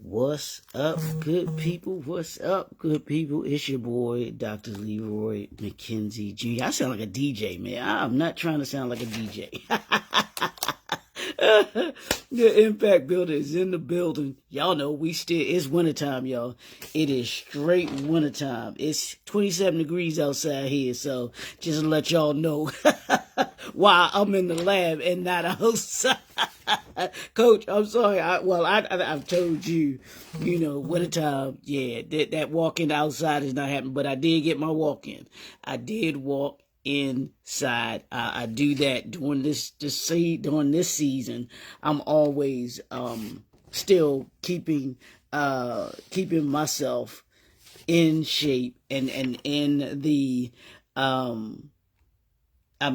What's up, good people? What's up, good people? It's your boy, Dr. Leroy McKenzie Jr. I sound like a DJ, man. I'm not trying to sound like a DJ. The Impact Builder is in the building. Y'all know it's wintertime, y'all. It is straight wintertime. It's 27 degrees outside here, so just to let y'all know why I'm in the lab and not outside. Coach, I'm sorry. I've told you, wintertime, yeah, that walking outside is not happening, but I did get my walk in. I did walk inside. I do that during this season. I'm always still keeping myself in shape and in the I'm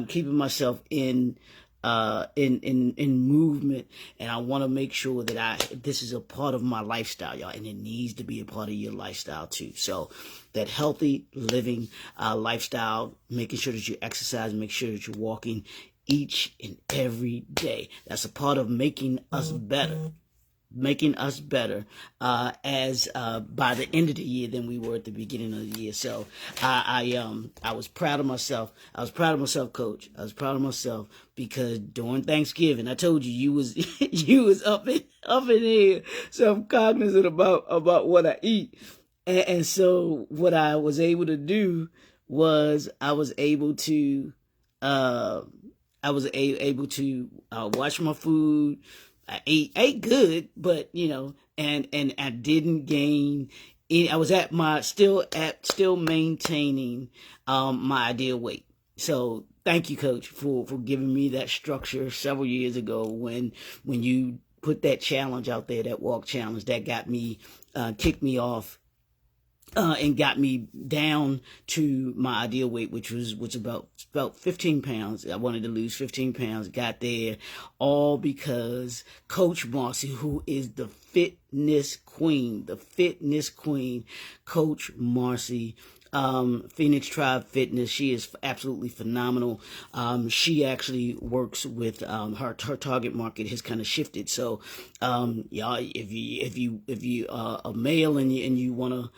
keeping myself in movement, and I want to make sure that this is a part of my lifestyle, y'all, and it needs to be a part of your lifestyle too. So that healthy living lifestyle, making sure that you exercise, make sure that you're walking each and every day. That's a part of making us better. As by the end of the year than we were at the beginning of the year. So I was proud of myself. I was proud of myself, Coach. I was proud of myself because during Thanksgiving, I told you was you was up in here. So I'm cognizant about what I eat. And so what I was able to do was I was able to watch my food. I ate good, but and I didn't gain any. I was still maintaining my ideal weight. So thank you, Coach, for giving me that structure several years ago when you put that challenge out there, that walk challenge that got me kicked me off. And got me down to my ideal weight, which was about 15 pounds. I wanted to lose 15 pounds. Got there all because Coach Marcy, who is the fitness queen, Coach Marcy, Phoenix Tribe Fitness. She is absolutely phenomenal. She actually works with her target market has kind of shifted. So y'all, if you are a male and you want to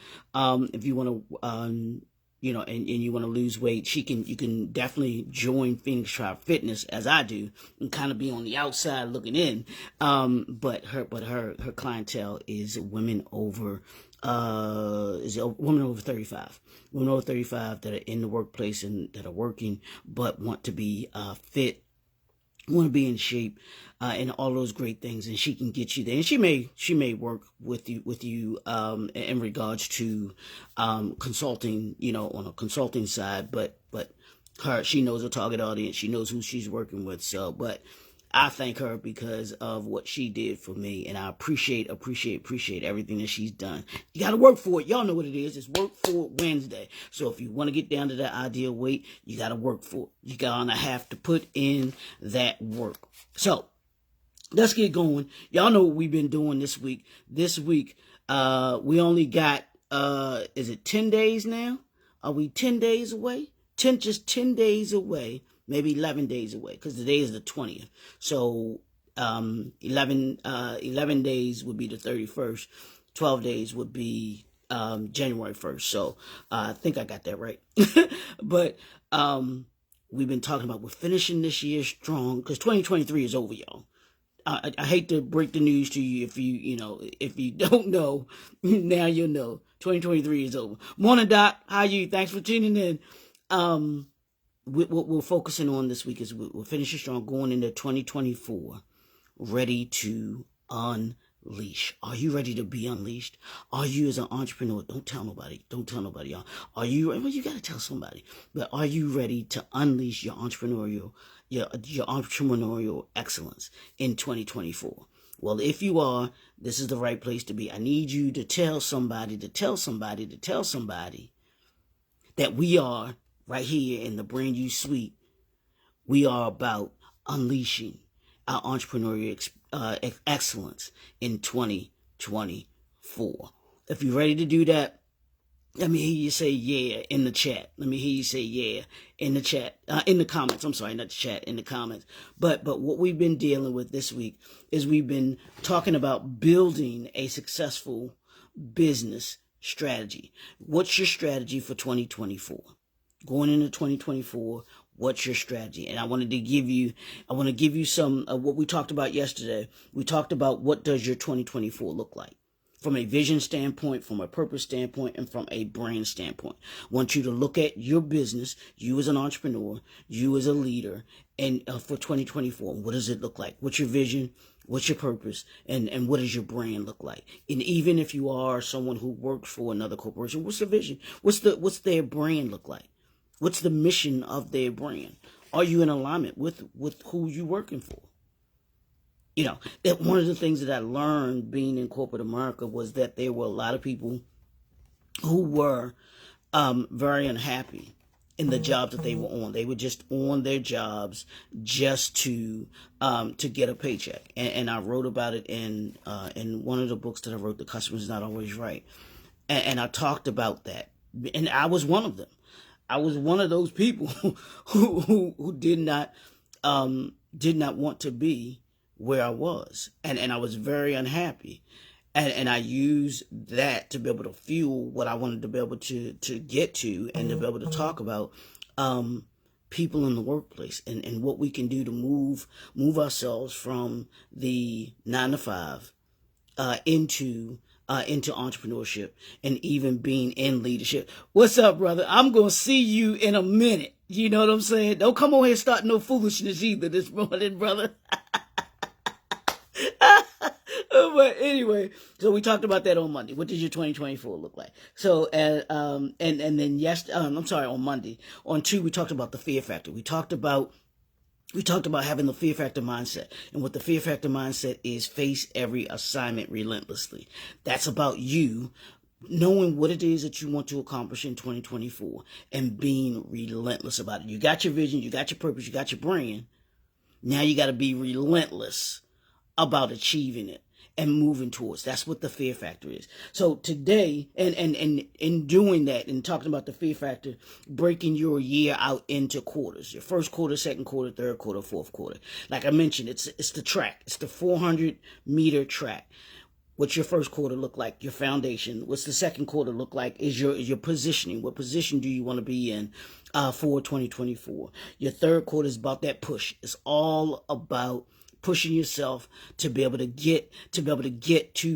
if you want to and you want to lose weight, you can definitely join Phoenix Tribe Fitness as I do and kind of be on the outside looking in. But her clientele is women over 35. Women over 35 that are in the workplace and that are working but want to be fit, want to be in shape, and all those great things, and she can get you there. And she may work with you in regards to consulting, on a consulting side, but she knows her target audience, she knows who she's working with. So, but I thank her because of what she did for me, and I appreciate everything that she's done. You got to work for it. Y'all know what it is. It's Work For It Wednesday. So if you want to get down to that ideal weight, you got to work for it. You gotta have to put in that work. So let's get going. Y'all know what we've been doing this week. This week, we only got is it 10 days now? Are we 10 days away? 10 days away. Maybe 11 days away, because today is the 20th. So 11 days would be the 31st. 12 days would be January 1st. So I think I got that right. But we've been talking about we're finishing this year strong, because 2023 is over, y'all. I hate to break the news to you if you don't know, now you'll know. 2023 is over. Morning, Doc. How are you? Thanks for tuning in. What we're focusing on this week is we're finishing strong, going into 2024, ready to unleash. Are you ready to be unleashed? Are you, as an entrepreneur? Don't tell nobody, y'all. Are you? Well, you got to tell somebody. But are you ready to unleash your entrepreneurial excellence in 2024? Well, if you are, this is the right place to be. I need you to tell somebody that we are right here in the Brand New Suite. We are about unleashing our entrepreneurial excellence in 2024. If you're ready to do that, Let me hear you say yeah in the chat. Let me hear you say yeah in the chat, in the comments. I'm sorry, not the chat, in the comments. But what we've been dealing with this week is we've been talking about building a successful business strategy. What's your strategy for 2024? Going into 2024, what's your strategy? And I want to give you some of what we talked about yesterday. We talked about what does your 2024 look like from a vision standpoint, from a purpose standpoint, and from a brand standpoint. I want you to look at your business, you as an entrepreneur, you as a leader, and for 2024, what does it look like? What's your vision? What's your purpose? And what does your brand look like? And even if you are someone who works for another corporation, what's the vision? What's their brand look like? What's the mission of their brand? Are you in alignment with who you're working for? You know, one of the things that I learned being in corporate America was that there were a lot of people who were very unhappy in the jobs that they were on. They were just on their jobs just to get a paycheck. And I wrote about it in one of the books that I wrote, The Customer's Not Always Right. And I talked about that. And I was one of them. I was one of those people who did not want to be where I was, and I was very unhappy, and I used that to be able to fuel what I wanted to be able to get to, and to be able to talk about people in the workplace and what we can do to move ourselves from the 9 to 5 into entrepreneurship and even being in leadership. What's up, brother? I'm gonna see you in a minute. You know what I'm saying? Don't come over here and start no foolishness either this morning, brother. But anyway, so we talked about that on Monday. What does your 2024 look like? So, and then on Monday. On Tuesday, we talked about the fear factor. We talked about having the fear factor mindset. And what the fear factor mindset is, face every assignment relentlessly. That's about you knowing what it is that you want to accomplish in 2024 and being relentless about it. You got your vision, you got your purpose, you got your brand. Now you got to be relentless about achieving it and moving towards. That's what the fear factor is. So today, and in doing that and talking about the fear factor, breaking your year out into quarters, your first quarter, second quarter, third quarter, fourth quarter. Like I mentioned, it's the track. It's the 400-meter track. What's your first quarter look like? Your foundation. What's the second quarter look like? Is your positioning. What position do you want to be in for 2024? Your third quarter is about that push. It's all about pushing yourself to be able to get to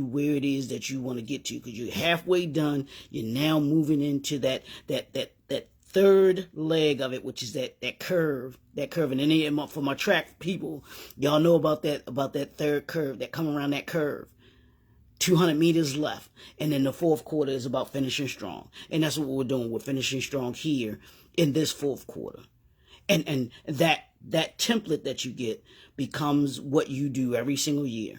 where it is that you want to get to, because you're halfway done. You're now moving into that third leg of it, which is that curve. And then for my track people, y'all know about that third curve that come around that curve. 200 meters left, and then the fourth quarter is about finishing strong, and that's what we're doing. We're finishing strong here in this fourth quarter, and that template that you get becomes what you do every single year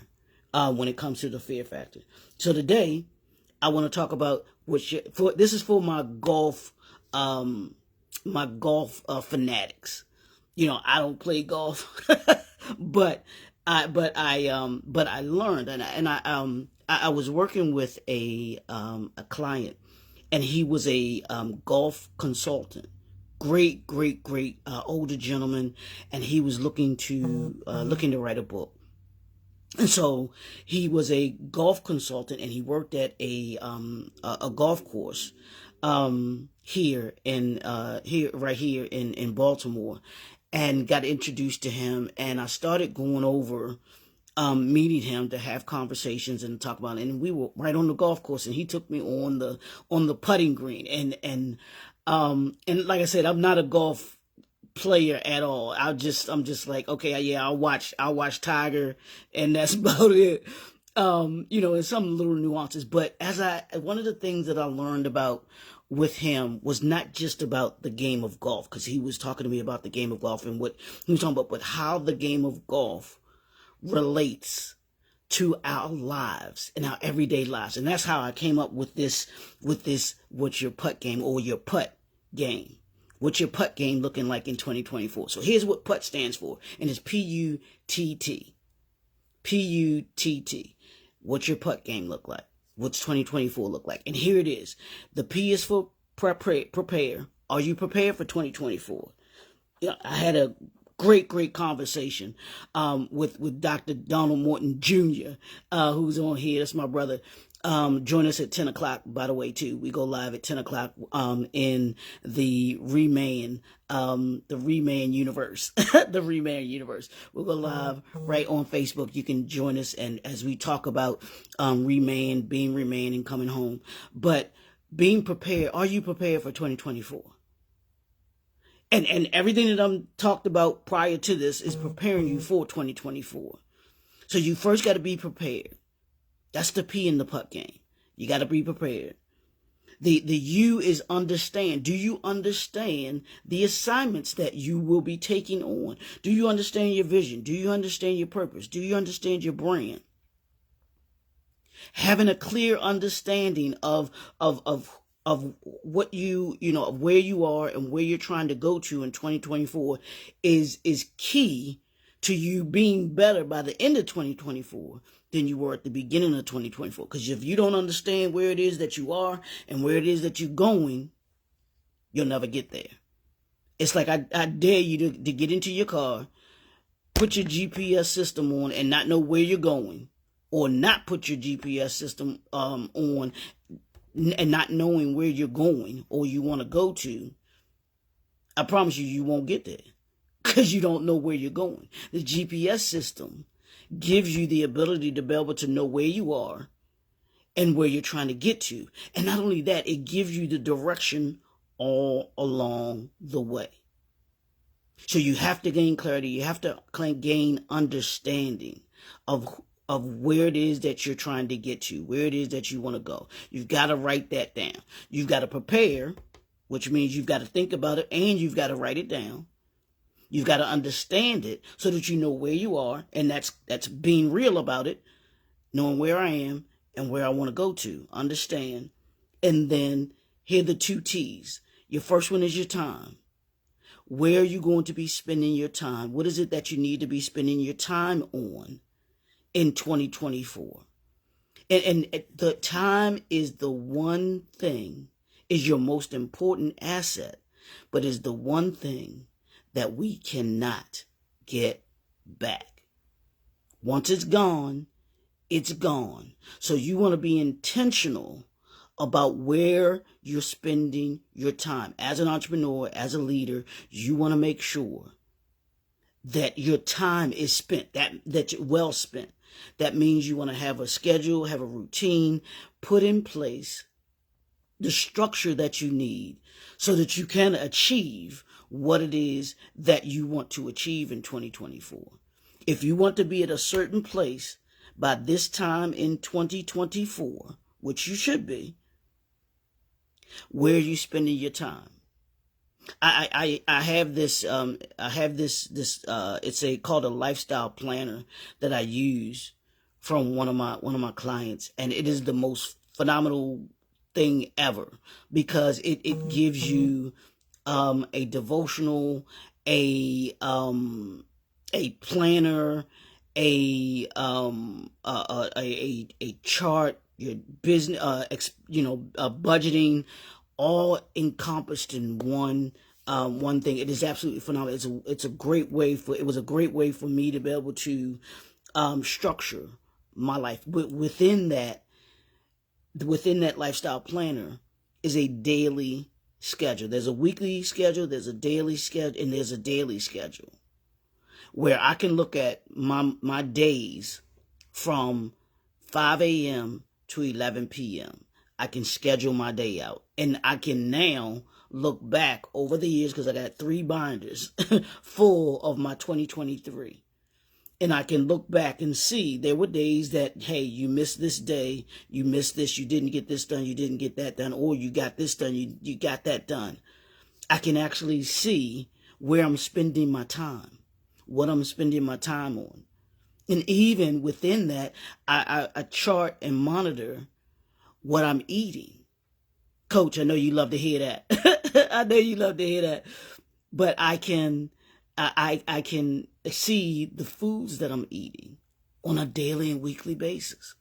when it comes to the fear factor. So today, I want to talk about this is for my golf fanatics. You know, I don't play golf, but I learned, and I was working with a client, and he was a golf consultant. Great older gentleman, and he was looking to write a book. And so he was a golf consultant, and he worked at a golf course here in Baltimore, and got introduced to him, and I started going over meeting him to have conversations and talk about it. And we were right on the golf course, and he took me on the putting green, and like I said, I'm not a golf player at all. I'm just like, okay, yeah, I'll watch Tiger, and that's about it. You know, and some little nuances, but one of the things that I learned about with him was not just about the game of golf, because he was talking to me about the game of golf and what he was talking about, but how the game of golf relates to our lives and our everyday lives. And that's how I came up with this, what's your putt game, or your putt game. What's your putt game looking like in 2024? So here's what PUTT stands for, and it's P-U-T-T. P-U-T-T. What's your putt game look like? What's 2024 look like? And here it is. The P is for prepare. Are you prepared for 2024? Yeah, I had a great conversation with Dr. Donald Morton Jr., who's on here. That's my brother. Join us at 10 o'clock, by the way, too. We go live at 10 o'clock in the Reman universe. The Reman universe. We'll go live right on Facebook. You can join us, and as we talk about Reman, being Reman, and coming home. But being prepared, are you prepared for 2024? And everything that I'm talked about prior to this is preparing you for 2024. So you first got to be prepared. That's the P in the putt game. You got to be prepared. The U is understand. Do you understand the assignments that you will be taking on? Do you understand your vision? Do you understand your purpose? Do you understand your brand? Having a clear understanding of what of where you are and where you're trying to go to in 2024 is key to you being better by the end of 2024 than you were at the beginning of 2024. Because if you don't understand where it is that you are and where it is that you're going, you'll never get there. It's like I dare you to get into your car, put your GPS system on and not know where you're going, or not put your GPS system on and not knowing where you're going or you want to go to. I promise you won't get there because you don't know where you're going. The GPS system gives you the ability to be able to know where you are and where you're trying to get to. And not only that, it gives you the direction all along the way. So you have to gain clarity. You have to gain understanding of where it is that you're trying to get to, where it is that you want to go. You've got to write that down. You've got to prepare, which means you've got to think about it and you've got to write it down. You've got to understand it so that you know where you are, and that's being real about it, knowing where I am and where I want to go to. Understand. And then here are the 2 T's. Your first one is your time. Where are you going to be spending your time? What is it that you need to be spending your time on in 2024? And the time is the one thing, is your most important asset, but is the one thing that we cannot get back. Once it's gone, it's gone. So you want to be intentional about where you're spending your time. As an entrepreneur, as a leader, you want to make sure that your time is spent, that you're well spent. That means you want to have a schedule, have a routine, put in place the structure that you need so that you can achieve what it is that you want to achieve in 2024. If you want to be at a certain place by this time in 2024, which you should be, where are you spending your time? I have this it's called a lifestyle planner that I use from one of my clients, and it is the most phenomenal thing ever because it gives you a devotional, a planner, a chart, your business, budgeting, all encompassed in one thing. It is absolutely phenomenal. It was a great way for me to be able to structure my life. But within that lifestyle planner is a daily schedule. There's a weekly schedule, there's a daily schedule, and there's a daily schedule where I can look at my days from 5 a.m. to 11 p.m. I can schedule my day out, and I can now look back over the years because I got 3 binders full of my 2023. And I can look back and see there were days that, hey, you missed this day, you missed this, you didn't get this done, you didn't get that done, or you got this done, you got that done. I can actually see where I'm spending my time, what I'm spending my time on. And even within that, I chart and monitor what I'm eating. Coach, I know you love to hear that. I know you love to hear that. But I can see the foods that I'm eating on a daily and weekly basis.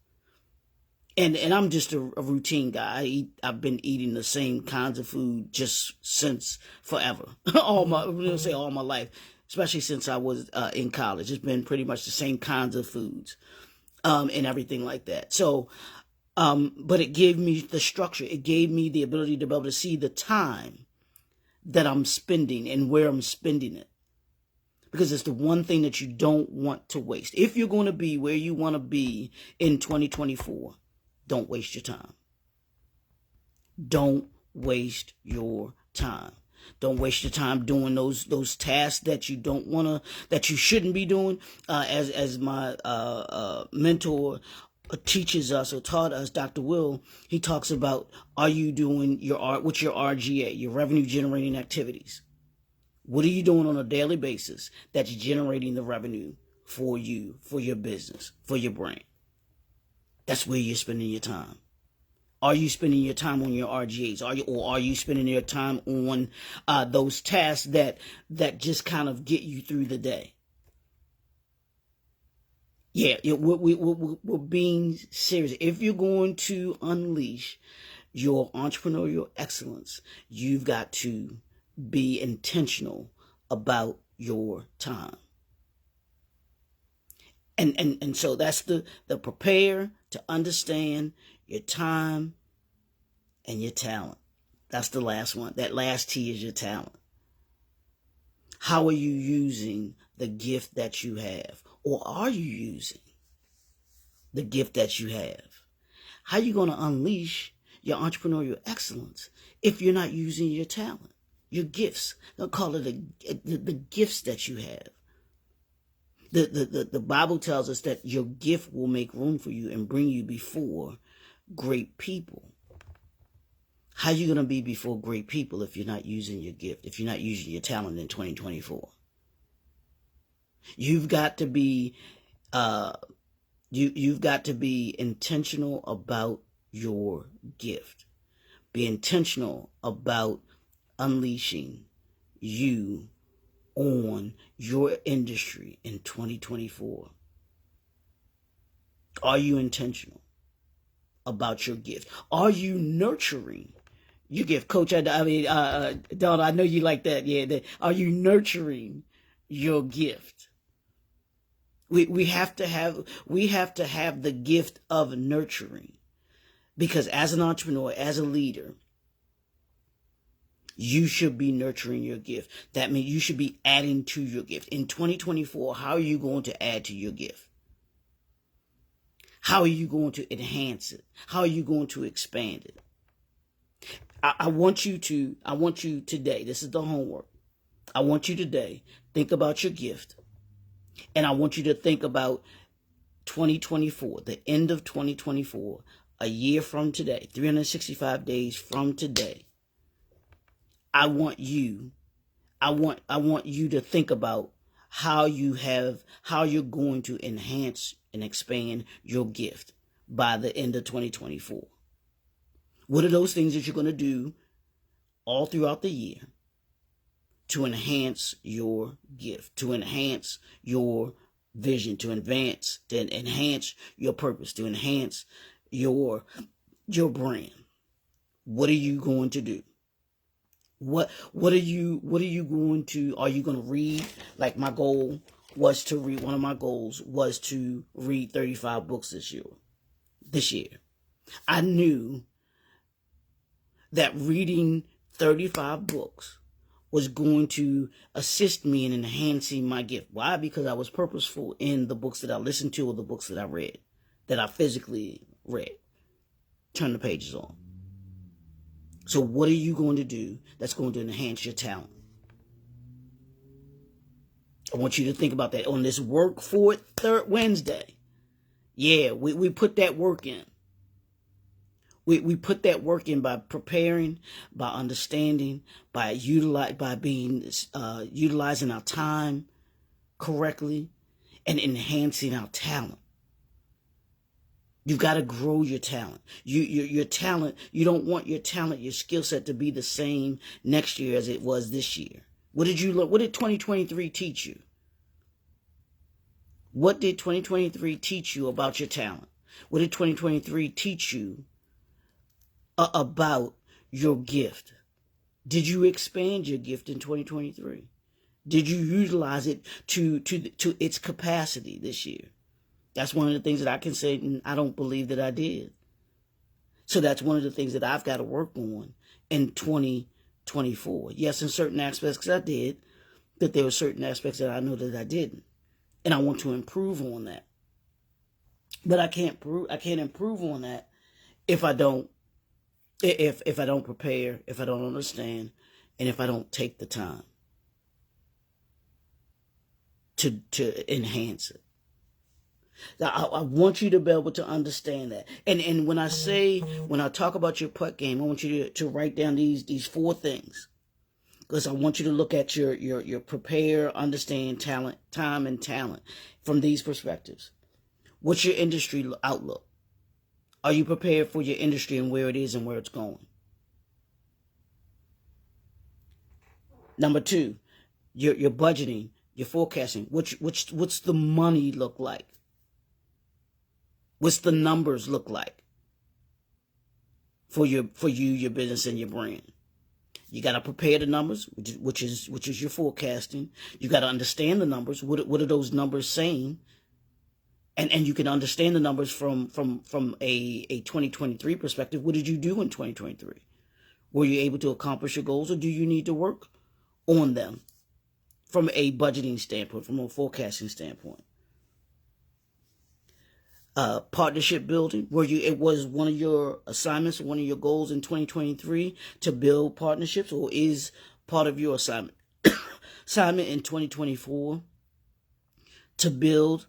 And I'm just a routine guy. I've been eating the same kinds of food just since forever. All my life, especially since I was in college. It's been pretty much the same kinds of foods, and everything like that. So, but it gave me the structure. It gave me the ability to be able to see the time that I'm spending and where I'm spending it. Because it's the one thing that you don't want to waste. If you're going to be where you want to be in 2024, don't waste your time. Don't waste your time. Don't waste your time doing those tasks that you don't want to, that you shouldn't be doing. As my mentor teaches us or taught us, Dr. Will, he talks about, are you doing what's your RGA, your revenue generating activities? What are you doing on a daily basis that's generating the revenue for you, for your business, for your brand? That's where you're spending your time. Are you spending your time on your RGAs? Are you spending your time on those tasks that just kind of get you through the day? Yeah, we're being serious. If you're going to unleash your entrepreneurial excellence, you've got to be intentional about your time. And so that's the prepare to understand your time and your talent. That's the last one. That last T is your talent. How are you using the gift that you have? Or are you using the gift that you have? How are you going to unleash your entrepreneurial excellence if you're not using your talent, your gifts? They'll call it the gifts that you have. The Bible tells us that your gift will make room for you and bring you before great people. How are you going to be before great people if you're not using your gift, if you're not using your talent in 2024? You've got to be you've got to be intentional about your gift. Be intentional about unleashing you on your industry in 2024. Are you intentional about your gift? Are you nurturing your gift? Coach, Don, I know you like that. Yeah. Are you nurturing your gift? We have to have the gift of nurturing, because as an entrepreneur, as a leader, you should be nurturing your gift. That means you should be adding to your gift. In 2024, how are you going to add to your gift? How are you going to enhance it? How are you going to expand it? I want you today, this is the homework. I want you today, think about your gift. And I want you to think about 2024, the end of 2024, a year from today, 365 days from today. I want you to think about how you're going to enhance and expand your gift by the end of 2024. What are those things that you're going to do all throughout the year to enhance your gift, to enhance your vision, to enhance your purpose, to enhance your brand? What are you going to do? What are you going to, are you going to read? Like one of my goals was to read 35 books this year. I knew that reading 35 books was going to assist me in enhancing my gift. Why? Because I was purposeful in the books that I listened to or the books that I read, that I physically read. Turn the pages on. So what are you going to do that's going to enhance your talent? I want you to think about that on this Work For It third Wednesday. Yeah, we put that work in. We put that work in by preparing, by understanding, by utilizing our time correctly and enhancing our talent. You've got to grow your talent. Your talent, you don't want your talent, your skill set to be the same next year as it was this year. What did you learn? What did 2023 teach you? What did 2023 teach you about your talent? What did 2023 teach you about your gift? Did you expand your gift in 2023? Did you utilize it to its capacity this year? That's one of the things that I can say, and I don't believe that I did. So that's one of the things that I've got to work on in 2024. Yes, in certain aspects I did, but there were certain aspects that I know that I didn't. And I want to improve on that. But I can't improve on that if I don't prepare, if I don't understand, and if I don't take the time to enhance it. I want you to be able to understand that. And when I talk about your putt game, I want you to write down these 4 things. Because I want you to look at your prepare, understand, talent, time, and talent from these perspectives. What's your industry outlook? Are you prepared for your industry and where it is and where it's going? Number 2, your budgeting, your forecasting. What's the money look like? What's the numbers look like for you, your business, and your brand? You got to prepare the numbers, which is your forecasting. You got to understand the numbers. What are those numbers saying? And you can understand the numbers from a 2023 perspective. What did you do in 2023? Were you able to accomplish your goals, or do you need to work on them from a budgeting standpoint, from a forecasting standpoint? Partnership building, it was one of your assignments, one of your goals in 2023 to build partnerships, or is part of your assignment in 2024 to build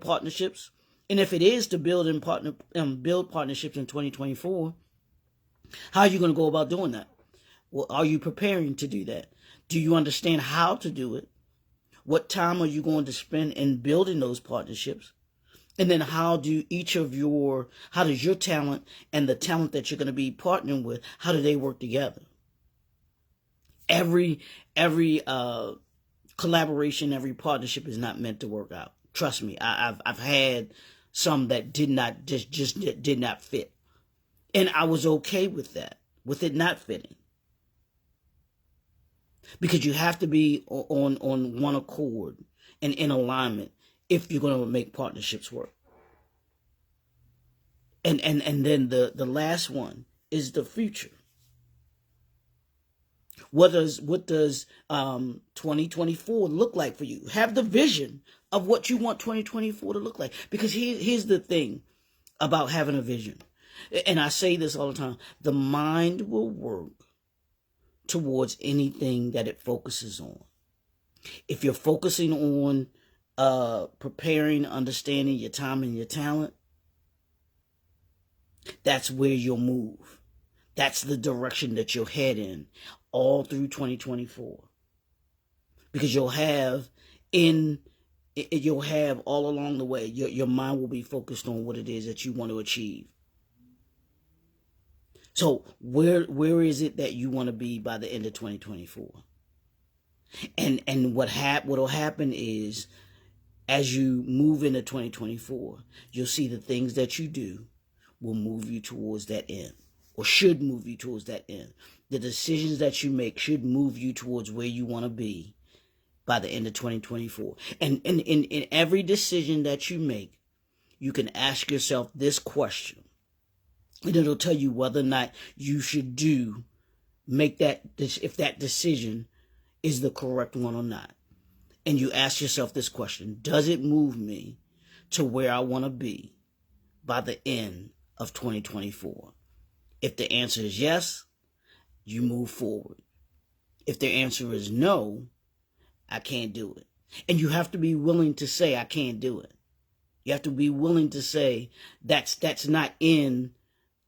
partnerships? And if it is to build partnerships in 2024, how are you going to go about doing that? Well, are you preparing to do that? Do you understand how to do it? What time are you going to spend in building those partnerships? And then how does your talent and the talent that you're going to be partnering with, how do they work together? Every collaboration, every partnership is not meant to work out. Trust me, I've had some that did not did not fit. And I was okay with that, with it not fitting. Because you have to be on one accord and in alignment if you're going to make partnerships work. And then the last one is the future. What does 2024 look like for you? Have the vision of what you want 2024 to look like. Because here's the thing about having a vision. And I say this all the time. The mind will work towards anything that it focuses on. If you're focusing on preparing, understanding your time and your talent, that's where you'll move. That's the direction that you'll head in all through 2024. Because you'll have all along the way, your mind will be focused on what it is that you want to achieve. So where is it that you want to be by the end of 2024? And what'll happen is, as you move into 2024, you'll see the things that you do will move you towards that end, or should move you towards that end. The decisions that you make should move you towards where you want to be by the end of 2024. And in every decision that you make, you can ask yourself this question. And it'll tell you whether or not you should make if that decision is the correct one or not. And you ask yourself this question: does it move me to where I want to be by the end of 2024? If the answer is yes, you move forward. If the answer is no, I can't do it. And you have to be willing to say, I can't do it. You have to be willing to say, that's not in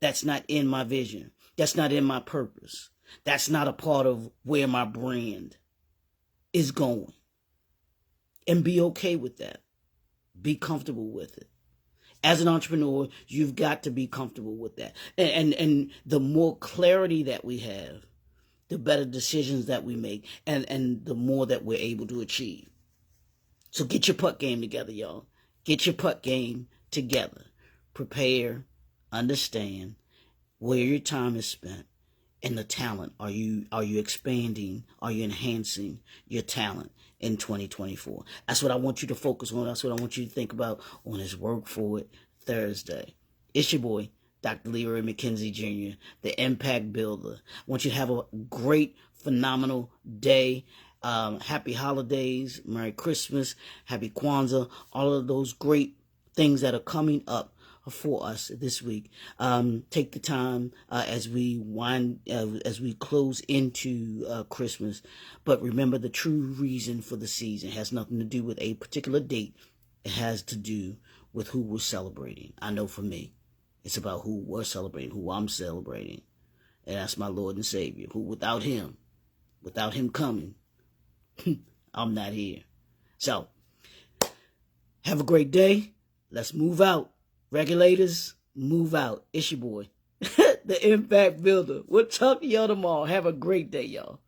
my vision. That's not in my purpose. That's not a part of where my brand is going. And be okay with that. Be comfortable with it. As an entrepreneur, you've got to be comfortable with that. And the more clarity that we have, the better decisions that we make, and the more that we're able to achieve. So get your putt game together, y'all. Get your putt game together. Prepare, understand where your time is spent, and the talent. Are you expanding? Are you enhancing your talent in 2024? That's what I want you to focus on. That's what I want you to think about on this Work For It Thursday. It's your boy, Dr. Leroy McKenzie Jr., the Impact Builder. I want you to have a great, phenomenal day. Happy holidays, Merry Christmas, Happy Kwanzaa, all of those great things that are coming up for us this week. Take the time as we close into Christmas, but remember the true reason for the season. It has nothing to do with a particular date. It has to do with who we're celebrating. I know for me, it's about who we're celebrating, who I'm celebrating, and that's my Lord and Savior. Who without Him coming, I'm not here. So, have a great day. Let's move out. Regulators, move out. It's your boy, the Impact Builder. We'll talk to y'all tomorrow. Have a great day, y'all.